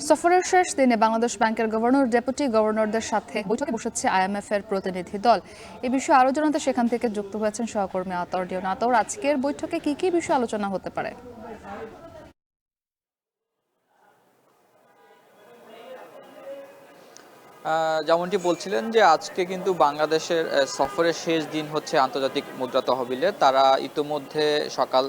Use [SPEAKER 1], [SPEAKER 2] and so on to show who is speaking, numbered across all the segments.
[SPEAKER 1] সফরের শেষ দিনে বাংলাদেশ ব্যাংকের গভর্নর ডেপুটি গভর্নরদের সাথে বৈঠকে বসেছে আইএমএফ এর প্রতিনিধি দল। এই বিষয়ে আরও জানাতে সেখান থেকে যুক্ত হয়েছেন সহকর্মী আতর ডিওন। আতর, আজকের বৈঠকে কি কি বিষয় আলোচনা হতে পারে?
[SPEAKER 2] যেমনটি বলছিলেন যে আজকে কিন্তু বাংলাদেশের সফরের শেষ দিন হচ্ছে আন্তর্জাতিক মুদ্রা তহবিলের। তারা ইতোমধ্যে সকাল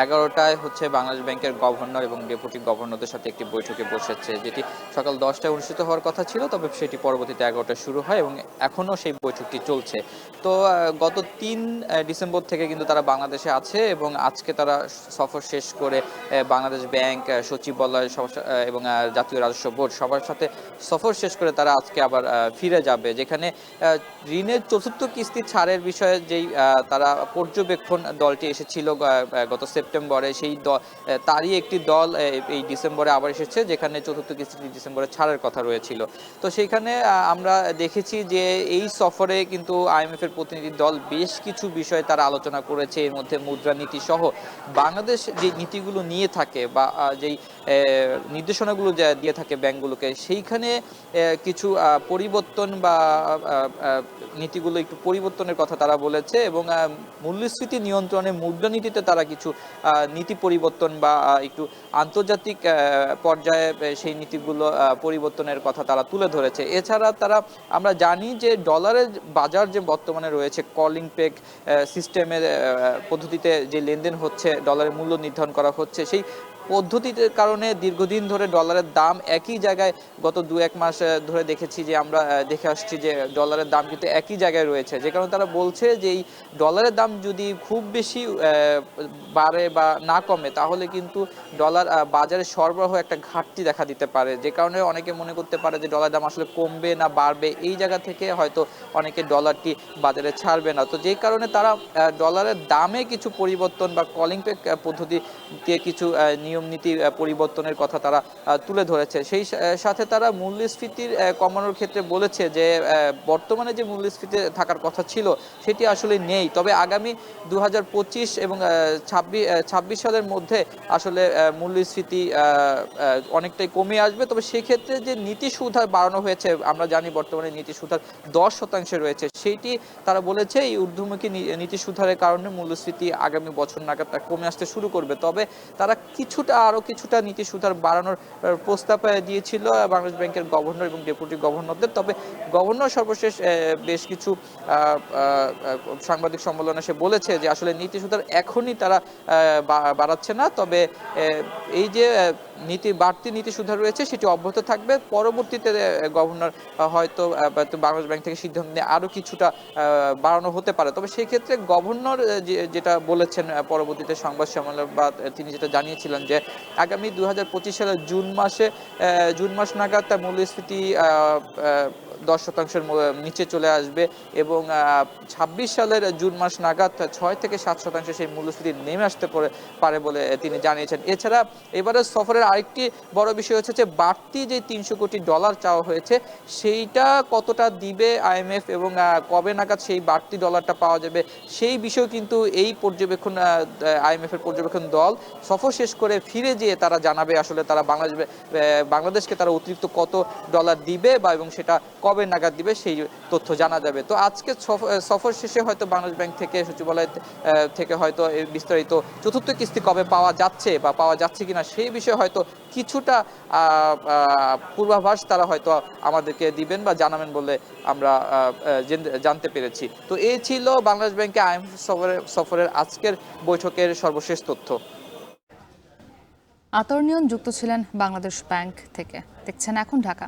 [SPEAKER 2] 11টায় হচ্ছে বাংলাদেশ ব্যাংকের গভর্নর এবং ডেপুটি গভর্নরদের সাথে একটি বৈঠকে বসেছে, যেটি সকাল 10টায় অনুষ্ঠিত হওয়ার কথা ছিল, তবে সেটি পরবর্তীতে 11টায় শুরু হয় এবং এখনও সেই বৈঠকটি চলছে। তো গত 3 ডিসেম্বর থেকে কিন্তু তারা বাংলাদেশে আছে এবং আজকে তারা সফর শেষ করে বাংলাদেশ ব্যাংক, সচিবালয় এবং জাতীয় রাজস্ব বোর্ড সবার সাথে সফর শেষ করে তারা আজকে আবার ফিরে যাবে, যেখানে ঋণের চতুর্থ কিস্তি ছাড়ের বিষয়ে যেই তারা পর্যবেক্ষণ দলটি এসেছিল গত সেপ্টেম্বরে, সেই তারই একটি দল এই ডিসেম্বরে আবার এসেছে, যেখানে চতুর্থ কিস্তি ডিসেম্বরে ছাড়ের কথা রয়েছিল। তো সেইখানে আমরা দেখেছি যে এই সফরে কিন্তু আইএমএফ এর প্রতিনিধি দল বেশ কিছু বিষয়ে তারা আলোচনা করেছে। এর মধ্যে মুদ্রানীতি সহ বাংলাদেশ যে নীতিগুলো নিয়ে থাকে বা যেই নির্দেশনাগুলো দিয়ে থাকে ব্যাংকগুলোকে, সেইখানে কিছু পরিবর্তন বা নীতিগুলো একটু পরিবর্তনের কথা তারা বলেছে এবং মূল্যস্ফীতি নিয়ন্ত্রণে মুদ্রানীতিতে তারা কিছু নীতি পরিবর্তন বা একটু আন্তর্জাতিক পর্যায়ে সেই নীতিগুলো পরিবর্তনের কথা তারা তুলে ধরেছে। এছাড়া আমরা জানি যে ডলারের বাজার যে বর্তমানে রয়েছে, কলিং পেগ সিস্টেমের পদ্ধতিতে যে লেনদেন হচ্ছে, ডলারের মূল্য নির্ধারণ করা হচ্ছে, সেই পদ্ধতির কারণে দীর্ঘদিন ধরে ডলারের দাম একই জায়গায় গত 2-1 মাস ধরে দেখেছি যে আমরা দেখে আসছি যে ডলারের দাম কিন্তু একই জায়গায় রয়েছে, যে কারণে তারা বলছে যে এই ডলারের দাম যদি খুব বেশি বাড়ে বা না কমে, তাহলে কিন্তু ডলার বাজারে সরবরাহ একটা ঘাটতি দেখা দিতে পারে, যে কারণে অনেকে মনে করতে পারে যে ডলার দাম আসলে কমবে না বাড়বে, এই জায়গা থেকে হয়তো অনেকে ডলারটি বাজারে ছাড়বে না। তো যেই কারণে তারা ডলারের দামে কিছু পরিবর্তন বা কলিং পেগ পদ্ধতি দিয়ে কিছু নিয়ম নীতি পরিবর্তনের কথা তারা তুলে ধরেছে। সেই সাথে তারা মূল্যস্ফীতির কমানোর ক্ষেত্রে বলেছে যে বর্তমানে যে মূল্যস্ফীতি থাকার কথা ছিল সেটি আসলে নেই, তবে আগামী 2025 এবং 26 সালের মধ্যে আসলে মূল্যস্ফীতি অনেকটাই কমে আসবে। তবে সেক্ষেত্রে যে নীতি সুদ হার বাড়ানো হয়েছে, আমরা জানি বর্তমানে নীতি সুদ হার 10% রয়েছে, সেইটি তারা বলেছে এই ঊর্ধ্বমুখী নীতি সুদ হারের কারণে মূল্যস্ফীতি আগামী বছর নাগাদ কমে আসতে শুরু করবে। তবে তারা আরো কিছুটা নীতি সুদ হার বাড়ানোর প্রস্তাব দিয়েছিল বাংলাদেশ ব্যাংকের গভর্নর এবং ডেপুটি গভর্নরদের। তবে গভর্নর সর্বশেষ বেশ কিছু সাংবাদিক সম্মেলনে সে বলেছে যে আসলে নীতি সুদ হার এখনই তারা বাড়াচ্ছে না, তবে এই যে বাড়তি নীতি সুদ হার রয়েছে সেটি অব্যাহত থাকবে। পরবর্তীতে গভর্নর হয়তো বাংলাদেশ ব্যাংক থেকে সিদ্ধান্ত নিয়ে আরো কিছুটা বাড়ানো হতে পারে। তবে সেই ক্ষেত্রে গভর্নর যেটা বলেছেন পরবর্তীতে সংবাদ সম্মেলন বা তিনি যেটা জানিয়েছিলেন যে আগামী 2025 সালের জুন মাস নাগাদ মূল্যস্ফীতি 10%-এর নিচে চলে আসবে এবং 26 সালের জুন মাস নাগাদ 6-7% সেই মূল্যস্ফীতি নেমে আসতে পারে বলে তিনি জানিয়েছেন। এছাড়া এবারে সফরের আরেকটি বড় বিষয় হচ্ছে যে বাড়তি যে $300 কোটি চাওয়া হয়েছে, সেইটা কতটা দিবে আইএমএফ এবং কবে নাগাদ সেই বাড়তি ডলারটা পাওয়া যাবে, সেই বিষয় কিন্তু এই আইএমএফ এর পর্যবেক্ষণ দল সফর শেষ করে ফিরে যেয়ে তারা জানাবে আসলে তারা বাংলাদেশকে তারা অতিরিক্ত কত ডলার দিবে বা এবং সেটা কবে নাগাদ দিবে, সেই তথ্য জানা যাবে। তো আজকে সফর শেষে হয়তো বাংলাদেশ ব্যাংক থেকে, সচিবালয় থেকে হয়তো বিস্তারিত চতুর্থ কিস্তি কবে পাওয়া যাচ্ছে বা পাওয়া যাচ্ছে কিনা সেই বিষয়ে হয়তো কিছুটা পূর্বাভাস তারা হয়তো আমাদেরকে দিবেন বা জানাবেন বলে আমরা জানতে পেরেছি। তো এই ছিল বাংলাদেশ ব্যাংকে আইএমএফ সফরের আজকের বৈঠকের সর্বশেষ তথ্য।
[SPEAKER 1] আতর নিয়ন যুক্ত ছিলেন বাংলাদেশ ব্যাংক থেকে। দেখছেন এখন ঢাকা।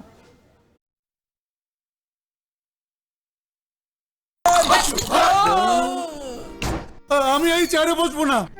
[SPEAKER 3] আমি এই চেয়ারে বসবো না।